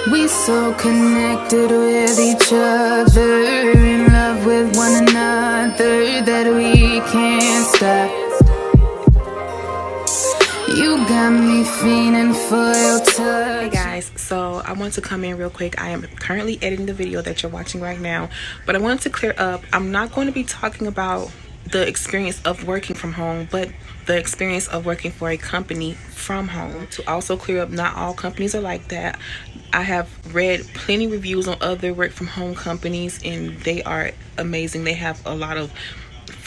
We so connected with each other, in love with one another, that we can't stop. You got me feeling for your touch. Hey guys, so I want to come in real quick. I am currently editing the video that you're watching right now, but I wanted to clear up, I'm not going to be talking about the experience of working from home, but the experience of working for a company from home. To also clear up, not all companies are like that. I have read plenty of reviews on other work from home companies, and they are amazing. They have a lot of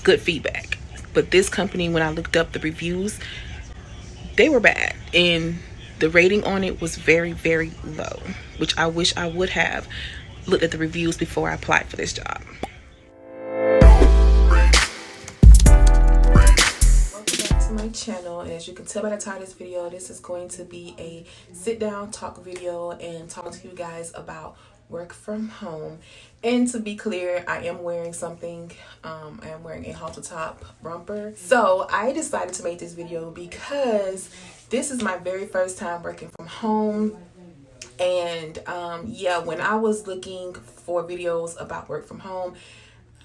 good feedback. But this company, when I looked up the reviews, they were bad, and the rating on it was very, very low, which I wish I would have looked at the reviews before I applied for this job. My channel, and as you can tell by the title of this video, this is going to be a sit down talk video and talk to you guys about work from home. And to be clear, I am wearing something. I am wearing a halter top romper. So I decided to make this video because this is my very first time working from home. And yeah, when I was looking for videos about work from home,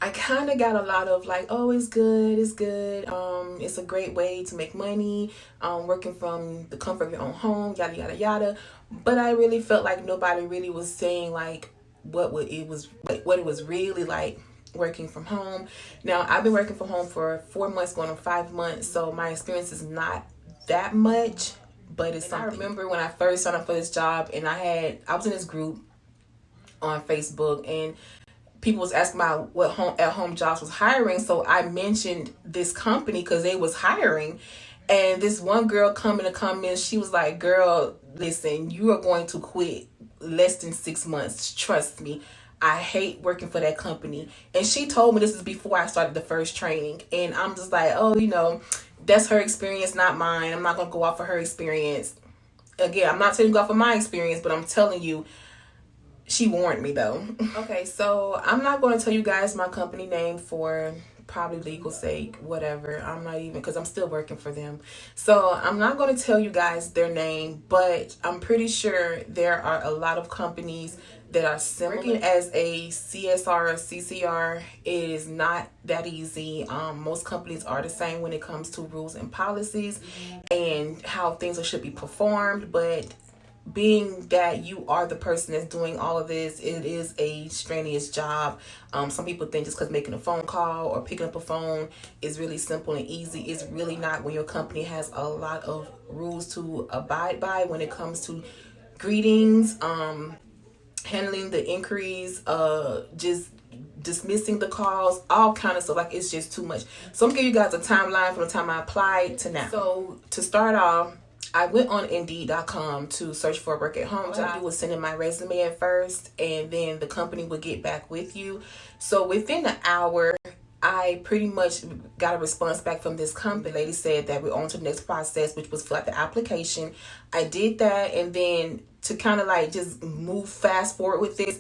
I kind of got a lot of like, oh, it's good, it's a great way to make money, working from the comfort of your own home, yada yada yada. But I really felt like nobody really was saying like what it was really like working from home. Now, I've been working from home for 4 months, going on 5 months, so my experience is not that much, but it's something. I remember when I first signed up for this job, and I was in this group on Facebook, and people was asking about what at-home jobs was hiring. So I mentioned this company because they was hiring. And this one girl come in the comments, she was like, girl, listen, you are going to quit less than 6 months. Trust me. I hate working for that company. And she told me this is before I started the first training. And I'm just like, oh, that's her experience, not mine. I'm not going to go off of her experience. Again, I'm not telling you to go off of my experience, but I'm telling you, she warned me though. Okay, so I'm not going to tell you guys my company name for probably legal sake, whatever. I'm not even, because I'm still working for them. So I'm not going to tell you guys their name, but I'm pretty sure there are a lot of companies that are similar. Working as a CSR or CCR is not that easy. Most companies are the same when it comes to rules and policies and how things should be performed, but being that you are the person that's doing all of this, it is a strenuous job. Some people think just because making a phone call or picking up a phone is really simple and easy. It's really not when your company has a lot of rules to abide by when it comes to greetings, handling the inquiries, just dismissing the calls, all kind of stuff. Like, it's just too much. So I'm gonna give you guys a timeline from the time I applied to now. So to start off, I went on Indeed.com to search for a work at home job. I was sending my resume at first, and then the company would get back with you. So within an hour, I pretty much got a response back from this company. The lady said that we're on to the next process, which was fill out the application. I did that, and then to kind of like just move fast forward with this,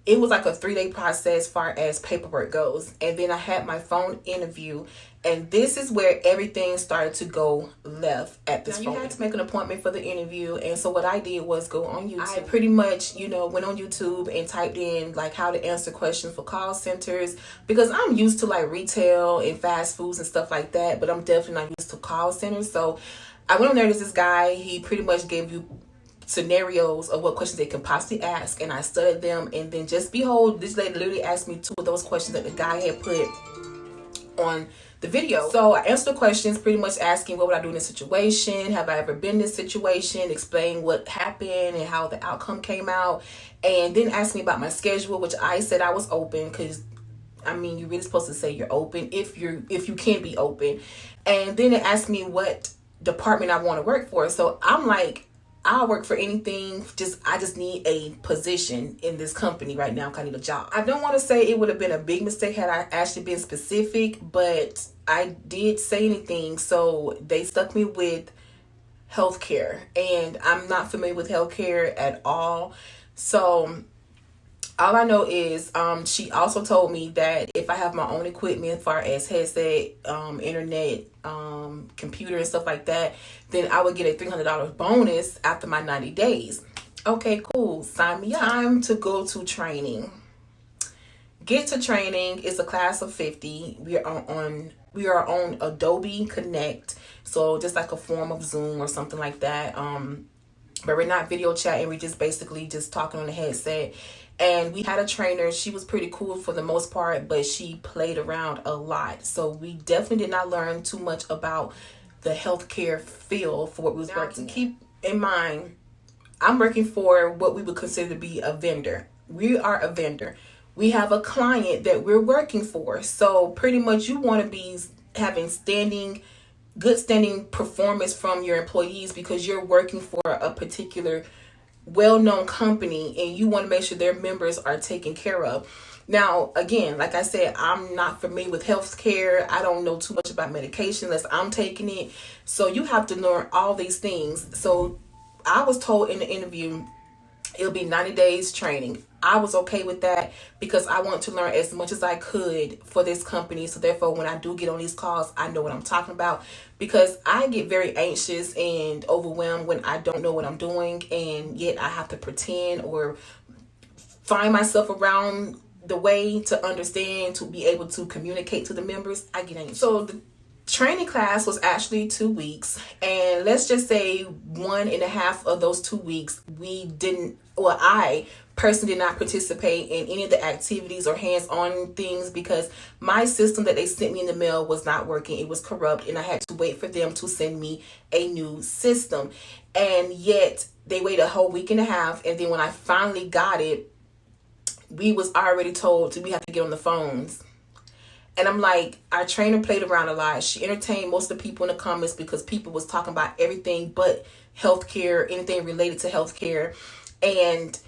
it was like a 3-day process as far as paperwork goes. And then I had my phone interview, and this is where everything started to go left at this point. You had to make an appointment for the interview, and so what I did was go on YouTube. I pretty much, went on YouTube and typed in like how to answer questions for call centers, because I'm used to like retail and fast foods and stuff like that, but I'm definitely not used to call centers. So I went on there. There's this guy, he pretty much gave you scenarios of what questions they can possibly ask, and I studied them, and then just behold, this lady literally asked me 2 of those questions that the guy had put on the video. So I answered the questions, pretty much asking what would I do in this situation, have I ever been in this situation, explain what happened and how the outcome came out, and then asked me about my schedule, which I said I was open, because I mean, you're really supposed to say you're open if you can be open. And then it asked me what department I want to work for. So I'm like, I'll work for anything. I just need a position in this company right now. I need a job. I don't want to say it would have been a big mistake had I actually been specific, but I did say anything. So they stuck me with healthcare, and I'm not familiar with healthcare at all. So all I know is she also told me that if I have my own equipment as far as headset, internet, computer and stuff like that, then I would get a $300 bonus after my 90 days. Okay, cool. Sign me up. Time to go to training. Get to training. It's a class of 50. We are on Adobe Connect, so just like a form of Zoom or something like that. But we're not video chatting. We're just basically just talking on the headset. And we had a trainer. She was pretty cool for the most part, but she played around a lot. So we definitely did not learn too much about the healthcare field for what we was working. Keep in mind, I'm working for what we would consider to be a vendor. We are a vendor. We have a client that we're working for. So pretty much you want to be having good standing performance from your employees because you're working for a particular well-known company and you want to make sure their members are taken care of. Now, again, like I said, I'm not familiar with healthcare. I don't know too much about medication unless I'm taking it. So you have to learn all these things. So I was told in the interview it'll be 90 days training. I was okay with that because I want to learn as much as I could for this company. So therefore, when I do get on these calls, I know what I'm talking about, because I get very anxious and overwhelmed when I don't know what I'm doing, and yet I have to pretend or find myself around the way to understand, to be able to communicate to the members. I get anxious. So the training class was actually 2 weeks, and let's just say 1.5 of those 2 weeks I personally did not participate in any of the activities or hands-on things because my system that they sent me in the mail was not working. It was corrupt, and I had to wait for them to send me a new system. And yet they waited a whole 1.5 weeks, and then when I finally got it, we was already told we have to get on the phones. And I'm like, our trainer played around a lot. She entertained most of the people in the comments because people was talking about everything but healthcare, anything related to healthcare. And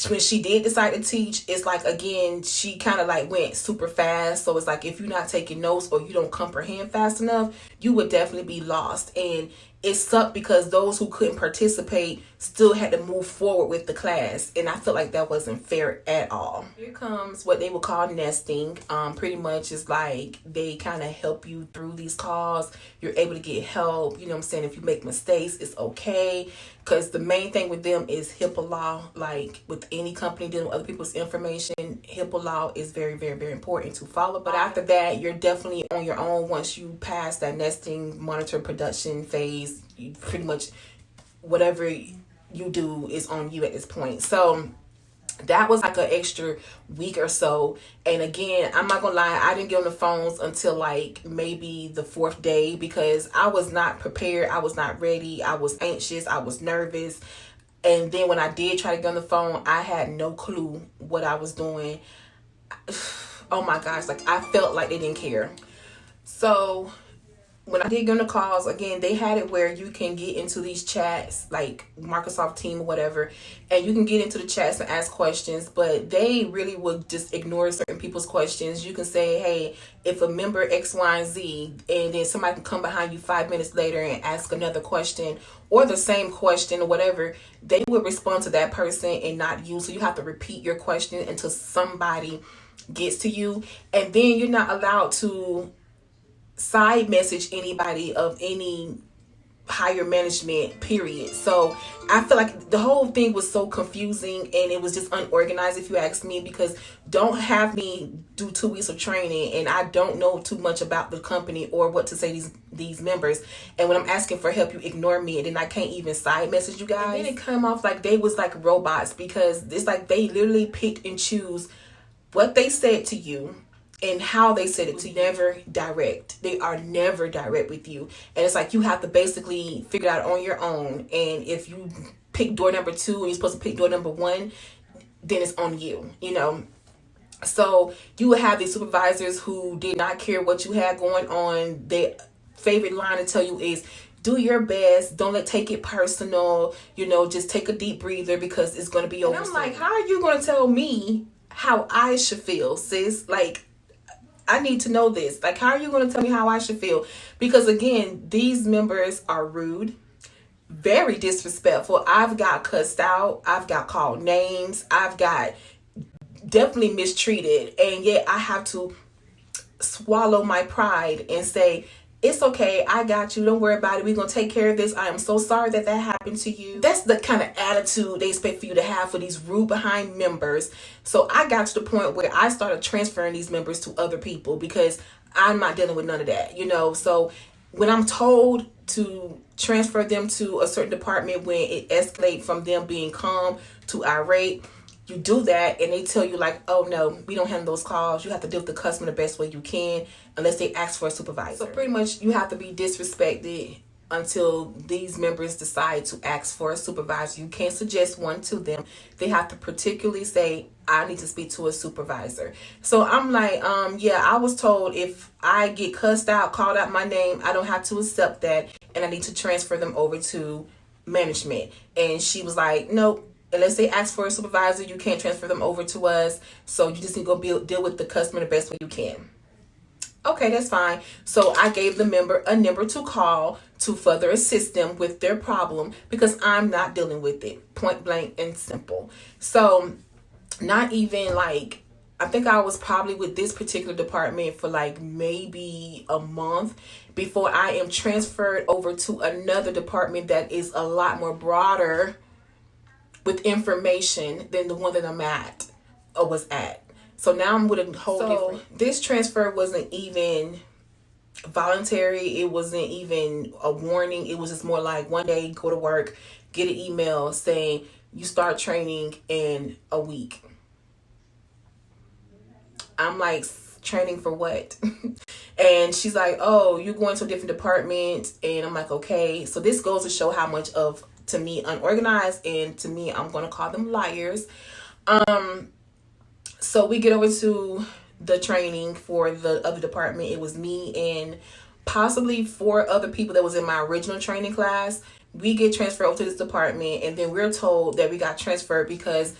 when she did decide to teach, it's like, again, she kind of like went super fast. So it's like, if you're not taking notes or you don't comprehend fast enough, you would definitely be lost. And it sucked because those who couldn't participate still had to move forward with the class. And I felt like that wasn't fair at all. Here comes what they would call nesting. Pretty much is like they kind of help you through these calls. You're able to get help. You know what I'm saying? If you make mistakes, it's okay. Because the main thing with them is HIPAA law. Like with any company dealing with other people's information, HIPAA law is very, very, very important to follow. But after that, you're definitely on your own once you pass that nesting, monitor, production phase. You pretty much, whatever you do is on you at this point. So that was like an extra week or so. And again, I'm not gonna lie, I didn't get on the phones until like maybe the 4th day because I was not prepared. I was not ready. I was anxious. I was nervous. And then when I did try to get on the phone, I had no clue what I was doing. Oh my gosh, like I felt like they didn't care. So when I did get on the calls, again, they had it where you can get into these chats, like Microsoft Team or whatever, and you can get into the chats and ask questions, but they really would just ignore certain people's questions. You can say, hey, if a member X, Y, and Z, and then somebody can come behind you 5 minutes later and ask another question or the same question or whatever, they would respond to that person and not you. So you have to repeat your question until somebody gets to you, and then you're not allowed to side message anybody of any higher management, period. So I feel like the whole thing was so confusing and it was just unorganized, if you ask me, because don't have me do 2 weeks of training and I don't know too much about the company or what to say these members, and when I'm asking for help you ignore me, and then I can't even side message you guys. And then it come off like they was like robots, because it's like they literally picked and choose what they said to you and how they said it to you. Never direct. They are never direct with you. And it's like you have to basically figure it out on your own. And if you pick door number 2 and you're supposed to pick door number 1, then it's on you, you know. So you would have these supervisors who did not care what you had going on. Their favorite line to tell you is, do your best. Don't take it personal. You know, just take a deep breather because it's going to be over. And I'm like, how are you going to tell me how I should feel, sis? Like, I need to know this. Like, how are you going to tell me how I should feel? Because again, these members are rude, very disrespectful. I've got cussed out. I've got called names. I've got definitely mistreated. And yet I have to swallow my pride and say, it's okay, I got you, don't worry about it, we're gonna take care of this, I am so sorry that that happened to you. That's the kind of attitude they expect for you to have for these rude behind members. So I got to the point where I started transferring these members to other people because I'm not dealing with none of that, you know. So when I'm told to transfer them to a certain department, when it escalates from them being calm to irate, you do that and they tell you like, oh no, we don't handle those calls, you have to deal with the customer the best way you can unless they ask for a supervisor. So pretty much you have to be disrespected until these members decide to ask for a supervisor. You can't suggest one to them. They have to particularly say, I need to speak to a supervisor. So I'm like, yeah, I was told if I get cussed out, called out my name, I don't have to accept that and I need to transfer them over to management. And she was like, nope, unless they ask for a supervisor, you can't transfer them over to us. So you just need to go deal with the customer the best way you can. Okay, that's fine. So I gave the member a number to call to further assist them with their problem because I'm not dealing with it. Point blank and simple. So not even like, I think I was probably with this particular department for like maybe a month before I am transferred over to another department that is a lot more broader with information than the one that I'm at or was at. So now I'm with a whole different. This transfer wasn't even voluntary. It wasn't even a warning. It was just more like one day, go to work, get an email saying you start training in a week. I'm like, training for what? And she's like, oh, you're going to a different department. And I'm like, okay. So this goes to show how much of, to me, unorganized, and to me, I'm going to call them liars. So we get over to the training for the other department. It was me and possibly 4 other people that was in my original training class. We get transferred over to this department, and then we're told that we got transferred because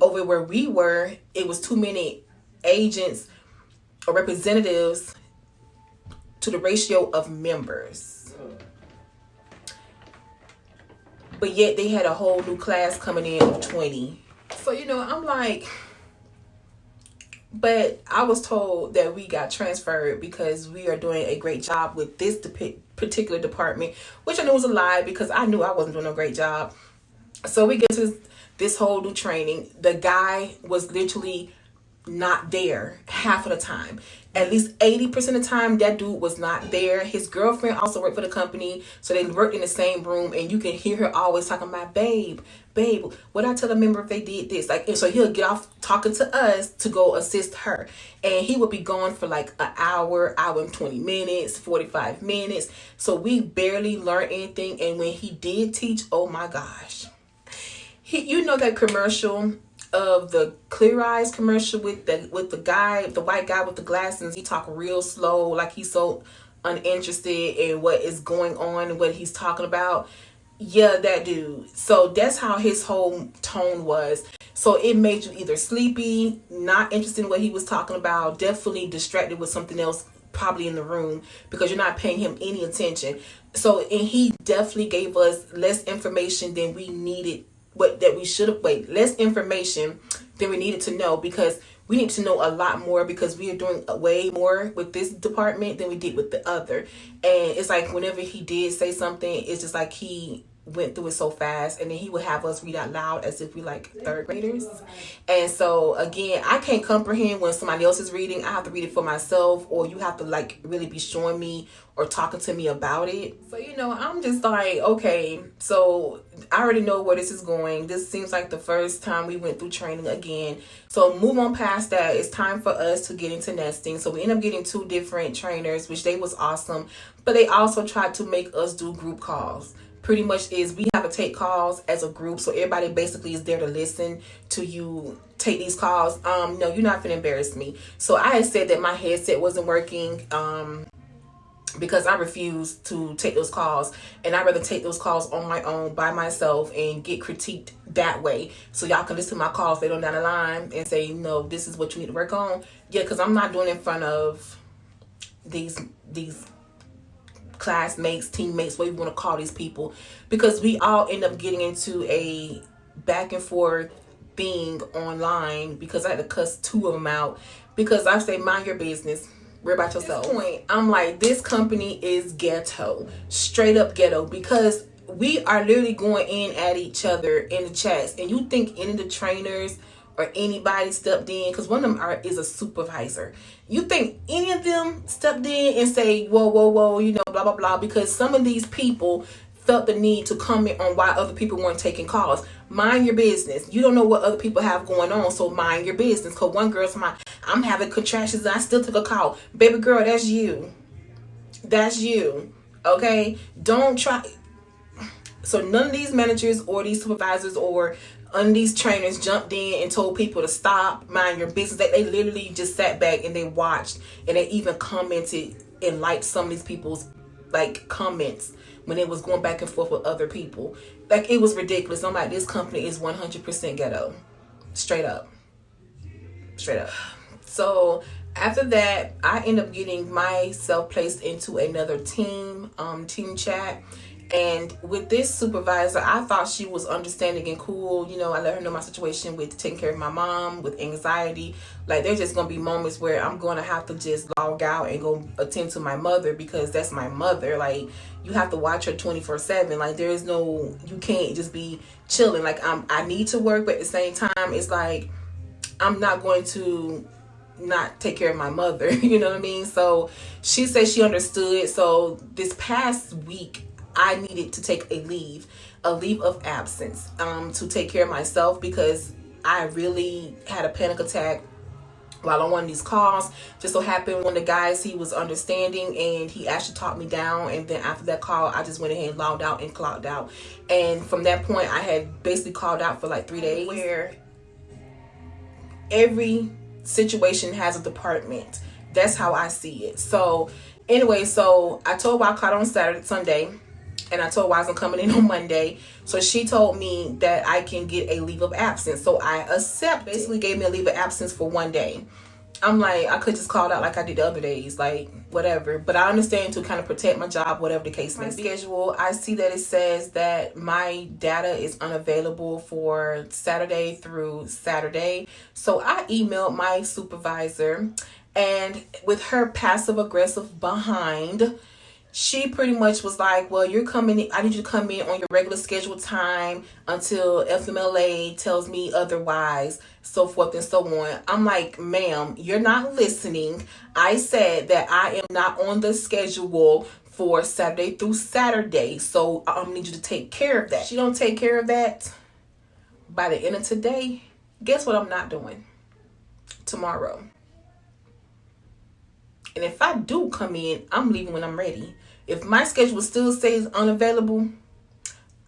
over where we were, it was too many agents or representatives to the ratio of members. But yet they had a whole new class coming in of 20. So, you know, I'm like, but I was told that we got transferred because we are doing a great job with this particular department, which I knew was a lie because I knew I wasn't doing a great job. So we get to this whole new training. The guy was literally not there half of the time. At least 80% of the time, that dude was not there. His girlfriend also worked for the company, so they worked in the same room, and you can hear her always talking about, babe, what I tell a member if they did this? Like, and so he'll get off talking to us to go assist her, and he would be gone for like an hour and 20 minutes, 45 minutes. So we barely learned anything, and when he did teach, oh my gosh, you know that commercial of the Clear Eyes commercial with the guy, the white guy with the glasses. He talk real slow, like he's so uninterested in what is going on and what he's talking about. Yeah, that dude. So that's how his whole tone was. So it made you either sleepy, not interested in what he was talking about, definitely distracted with something else probably in the room because you're not paying him any attention. So, and he definitely gave us less information than we needed, less information than we needed to know, because we need to know a lot more because we are doing way more with this department than we did with the other. And it's like whenever he did say something, it's just like he went through it so fast, and then he would have us read out loud as if we like 3rd graders. And so again, I can't comprehend when somebody else is reading. I have to read it for myself, or you have to like really be showing me or talking to me about it. So, you know, I'm just like, okay, so I already know where this is going. This seems like the first time we went through training again. So move on past that. It's time for us to get into nesting. So we end up getting 2 different trainers, which they was awesome, but they also tried to make us do group calls. Pretty much is we have to take calls as a group, so everybody basically is there to listen to you take these calls. No, you're not gonna embarrass me. So I had said that my headset wasn't working because I refused to take those calls, and I'd rather take those calls on my own by myself and get critiqued that way, so y'all can listen to my calls later on down the line and say, no, this is what you need to work on. Yeah, because I'm not doing it in front of these classmates, teammates, whatever you want to call these people, because we all end up getting into a back and forth thing online because I had to cuss 2 of them out because I say, mind your business Worry about yourself. At this point, I'm like, this company is ghetto, straight up ghetto, because we are literally going in at each other in the chats. And you think any of the trainers or anybody stepped in, because one of them is a supervisor. You think any of them stepped in and say, whoa, whoa, whoa, you know, blah, blah, blah, because some of these people felt the need to comment on why other people weren't taking calls. Mind your business. You don't know what other people have going on, so mind your business. Because one girl's like, I'm having contractions and I still took a call. Baby girl, that's you. That's you. Okay? Don't try. So none of these managers or these supervisors or these trainers jumped in and told people to stop, mind your business. They literally just sat back and they watched, and they even commented and liked some of these people's like comments when it was going back and forth with other people. Like, it was ridiculous. I'm like, this company is 100% ghetto. Straight up. Straight up. So after that, I end up getting myself placed into another team chat. And with this supervisor, I thought she was understanding and cool. You know, I let her know my situation with taking care of my mom, with anxiety. Like, there's just going to be moments where I'm going to have to just log out and go attend to my mother, because that's my mother. Like, you have to watch her 24/7. Like, there is no, you can't just be chilling. Like, I need to work, but at the same time, it's like, I'm not going to not take care of my mother. You know what I mean? So she said she understood. So this past week, I needed to take a leave of absence to take care of myself, because I really had a panic attack while on one of these calls. Just so happened one of the guys, he was understanding and he actually talked me down. And then after that call, I just went ahead and logged out and clocked out. And from that point, I had basically called out for like 3 days, where every situation has a department. That's how I see it. So anyway, so I told her I called on Sunday. And I told her I wasn't coming in on Monday. So she told me that I can get a leave of absence. So I accept. Basically gave me a leave of absence for 1 day. I'm like, I could just call out like I did the other days, like whatever. But I understand, to kind of protect my job, whatever the case may be. Schedule, I see that it says that my data is unavailable for Saturday through Saturday. So I emailed my supervisor, and with her passive aggressive behind, she pretty much was like, well, you're coming in, I need you to come in on your regular scheduled time until FMLA tells me otherwise, so forth and so on. I'm like, ma'am, you're not listening. I said that I am not on the schedule for Saturday through Saturday, so I need you to take care of that. She don't take care of that by the end of today. Guess what I'm not doing tomorrow? And if I do come in, I'm leaving when I'm ready. If my schedule still says unavailable,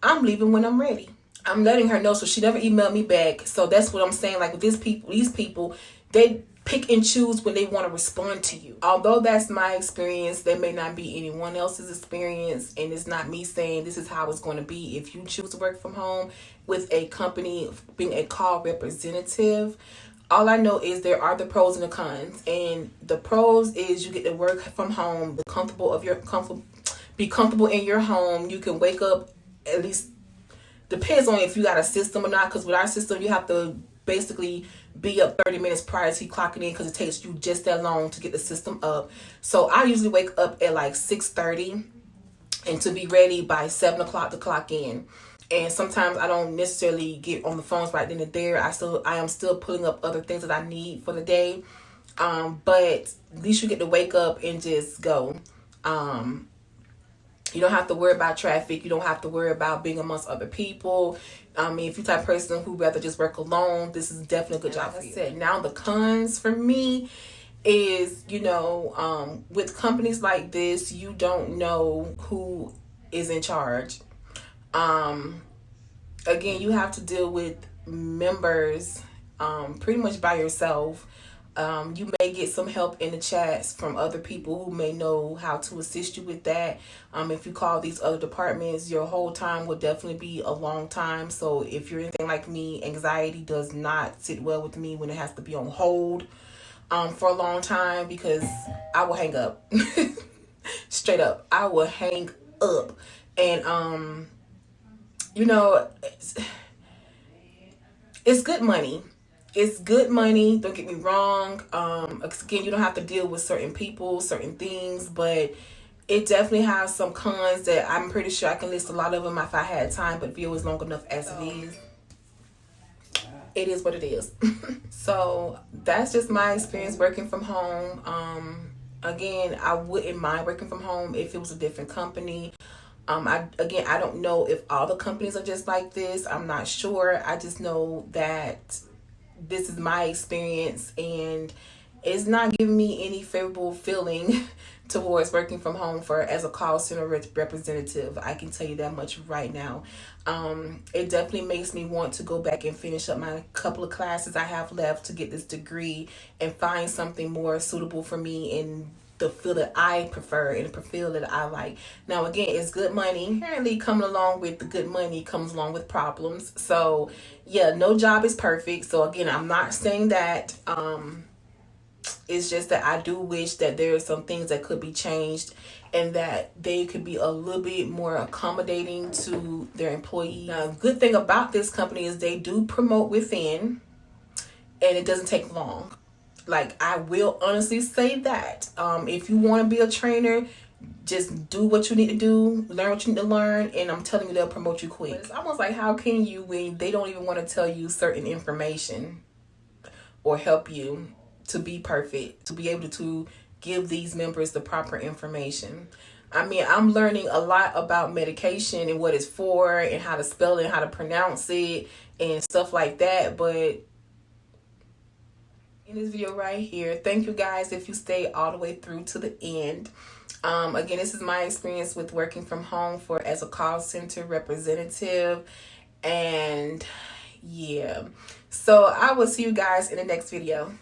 I'm leaving when I'm ready. I'm letting her know, so she never emailed me back. So that's what I'm saying. Like, with these people, they pick and choose when they want to respond to you. Although that's my experience, that may not be anyone else's experience. And it's not me saying this is how it's going to be. If you choose to work from home with a company, being a call representative, all I know is there are the pros and the cons. And the pros is you get to work from home, be comfortable in your home. You can wake up, at least depends on if you got a system or not. Because with our system, you have to basically be up 30 minutes prior to you clocking in, because it takes you just that long to get the system up. So I usually wake up at like 6:30 and to be ready by 7 o'clock to clock in. And sometimes I don't necessarily get on the phones right then and there. I am still pulling up other things that I need for the day. But at least you get to wake up and just go. You don't have to worry about traffic. You don't have to worry about being amongst other people. I mean, if you're the type of person who rather just work alone, this is definitely a good job for you. Now the cons for me is, with companies like this, you don't know who is in charge. Again, you have to deal with members pretty much by yourself. You may get some help in the chats from other people who may know how to assist you with that. If you call these other departments, your whole time will definitely be a long time. So if you're anything like me, anxiety does not sit well with me when it has to be on hold for a long time, because I will hang up. Straight up, I will hang up. And it's good money. it's good money, don't get me wrong. Again, you don't have to deal with certain people, certain things, but it definitely has some cons that I'm pretty sure I can list a lot of them if I had time, but video is long enough as it is. It is what it is. So that's just my experience working from home. Again, I wouldn't mind working from home if it was a different company. I don't know if all the companies are just like this. I'm not sure. I just know that this is my experience, and it's not giving me any favorable feeling towards working from home for as a call center representative. I can tell you that much right now. It definitely makes me want to go back and finish up my couple of classes I have left to get this degree and find something more suitable for me in the field that I prefer and the field that I like. Now, again, it's good money. Apparently, coming along with the good money comes along with problems. So, yeah, no job is perfect. So, again, I'm not saying that. It's just that I do wish that there are some things that could be changed and that they could be a little bit more accommodating to their employees. Now, good thing about this company is they do promote within, and it doesn't take long. Like, I will honestly say that if you want to be a trainer, just do what you need to do, learn what you need to learn, and I'm telling you, they'll promote you quick. It's almost like, how can you when they don't even want to tell you certain information or help you to be perfect, to be able to give these members the proper information. I mean, I'm learning a lot about medication and what it's for and how to spell it and how to pronounce it and stuff like that. But in this video right here, thank you guys if you stay all the way through to the end. Again, this is my experience with working from home as a call center representative. And yeah, so I will see you guys in the next video.